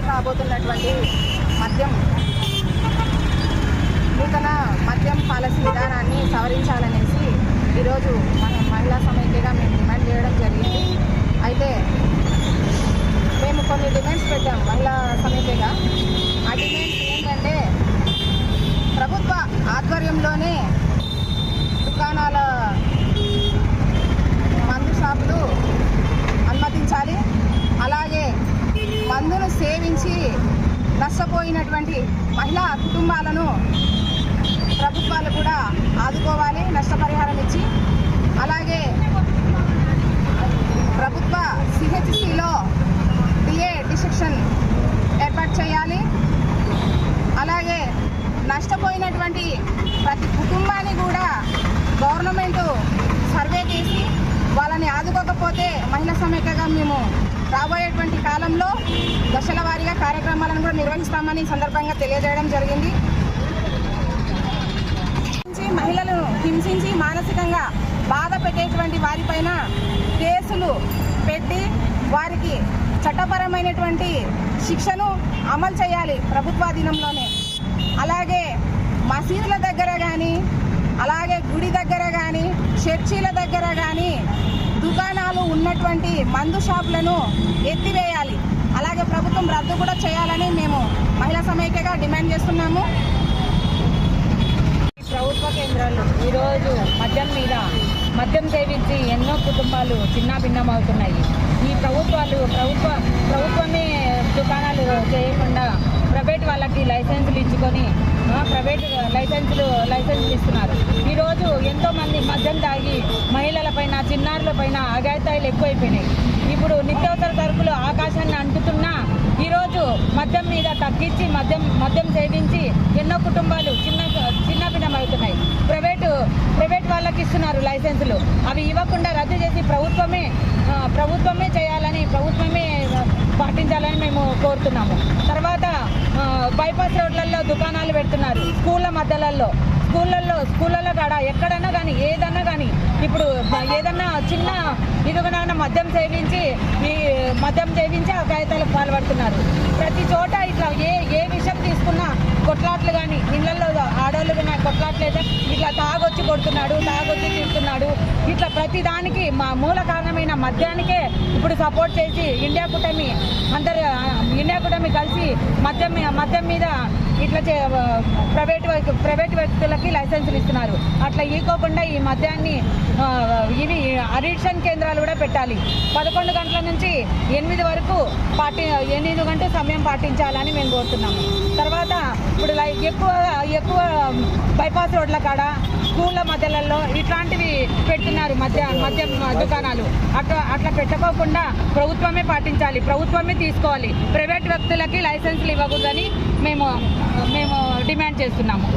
రాబోతున్నటువంటి నూతన మద్యం పాలసీ విధానాన్ని సవరించాలనేసి ఈరోజు మనం మహిళా సమైక్యగా మేము డిమాండ్ చేయడం జరిగింది. అయితే మేము కొన్ని డిమాండ్స్ పెట్టాం మహిళా సమైక్యగా. ఆ డిమాండ్స్ ఏంటంటే ప్రభుత్వ ఆధ్వర్యంలోనే దుకాణాల మందు షాపులు అనుమతించాలి. అలాగే మందును సేవించి నష్టపోయినటువంటి మహిళా కుటుంబాలను ప్రభుత్వాలు కూడా ఆదుకోవాలి, నష్టపరిహారం ఇచ్చి. అలాగే ప్రభుత్వ సిహెచ్సిలో డిఏ డిసెక్షన్ ఏర్పాటు చేయాలి. అలాగే నష్టపోయినటువంటి ప్రతి కుటుంబాన్ని కూడా గవర్నమెంట్ సర్వే చేసి వాళ్ళని ఆదుకోకపోతే మహిళా సమైక్యగా మేము రాబోయేటువంటి కాలంలో దశల వారీగా కార్యక్రమాలను కూడా నిర్వహిస్తామని సందర్భంగా తెలియజేయడం జరిగింది. మహిళలను హింసించి మానసికంగా బాధ పెట్టేటువంటి వారిపైన కేసులు పెట్టి వారికి చట్టపరమైనటువంటి శిక్షను అమలు చేయాలి ప్రభుత్వాధీనంలోనే. అలాగే మసీదుల దగ్గర కానీ, అలాగే గుడి దగ్గర కానీ, చర్చీల దగ్గర కానీ దుకాణాలు ఉన్నటువంటి మందు షాపులను ఎత్తివేయాలి. అలాగే ప్రభుత్వం రద్దు కూడా చేయాలని మేము మహిళా సమైక్యగా డిమాండ్ చేస్తున్నాము. ప్రభుత్వ కేంద్రాలు ఈరోజు మద్యం సేవించి ఎన్నో కుటుంబాలు చిన్నాభిన్నమవుతున్నాయి. ఈ ప్రభుత్వమే దుకాణాలు చేయకుండా ప్రైవేట్ వాళ్ళకి లైసెన్సులు ఇచ్చుకొని ప్రైవేట్ లైసెన్సులు ఇస్తున్నారు. ఈరోజు ఎంతోమంది మద్యం తాగి మహిళలపైన, చిన్నారులపైన అఘాయిత్యాలు ఎక్కువైపోయినాయి. ఇప్పుడు నిత్యావసర సరుకులు ఆకాశాన్ని అంటుతున్నా ఈరోజు మద్యం మీద తగ్గించి మద్యం సేవించి ఎన్నో కుటుంబాలు చిన్నభిన్నమవుతున్నాయి. ప్రైవేట్ వాళ్ళకి ఇస్తున్నారు లైసెన్సులు. అవి ఇవ్వకుండా రద్దు చేసి ప్రభుత్వమే చేయాలని, ప్రభుత్వమే పాటించాలని మేము కోరుతున్నాము. తర్వాత బైపాస్ రోడ్లలో దుకాణాలు పెడుతున్నారు. స్కూళ్ళల్లో కాడ ఎక్కడన్నా కానీ ఏదన్నా కానీ ఇప్పుడు ఏదన్నా చిన్న ఇదిగోనన్నా మద్యం సేవించి ఆ కాగితాలకు పాల్పడుతున్నారు. ప్రతి చోట ఇట్లా ఏ విషయం తీసుకున్నా కొట్లాట్లు కానీ, ఇళ్లలో ఆడవాళ్ళు కానీ కొట్లాట్లు అయితే ఇట్లా తాగొచ్చి కొడుతున్నాడు, తాగొచ్చి తిడుతున్నాడు. ఇట్లా ప్రతి దానికి మా మూల కారణమైన మద్యానికే ఇప్పుడు సపోర్ట్ చేసి ఇండియా కూటమి కలిసి మద్యం మీద ఇట్లా ప్రైవేట్ వ్యక్తులకి లైసెన్సులు ఇస్తున్నారు. అట్లా ఇవ్వకుండా ఈ మద్యాన్ని ఇవి అడిక్షన్ కేంద్రాలు కూడా పెట్టాలి. 11 గంటల నుంచి 8 వరకు 8 గంటల సమయం పాటించాలని మేము కోరుతున్నాము. తర్వాత ఇప్పుడు ఎక్కువ బైపాస్ రోడ్ల కాడ, స్కూళ్ళ మధ్యలలో ఇట్లాంటివి పెడుతున్నారు మద్యం దుకాణాలు. అట్లా పెట్టుకోకుండా ప్రభుత్వమే పాటించాలి, ప్రభుత్వమే తీసుకోవాలి. ప్రైవేట్ వ్యక్తులకి లైసెన్సులు ఇవ్వకూడదని మేము డిమాండ్ చేస్తున్నాము.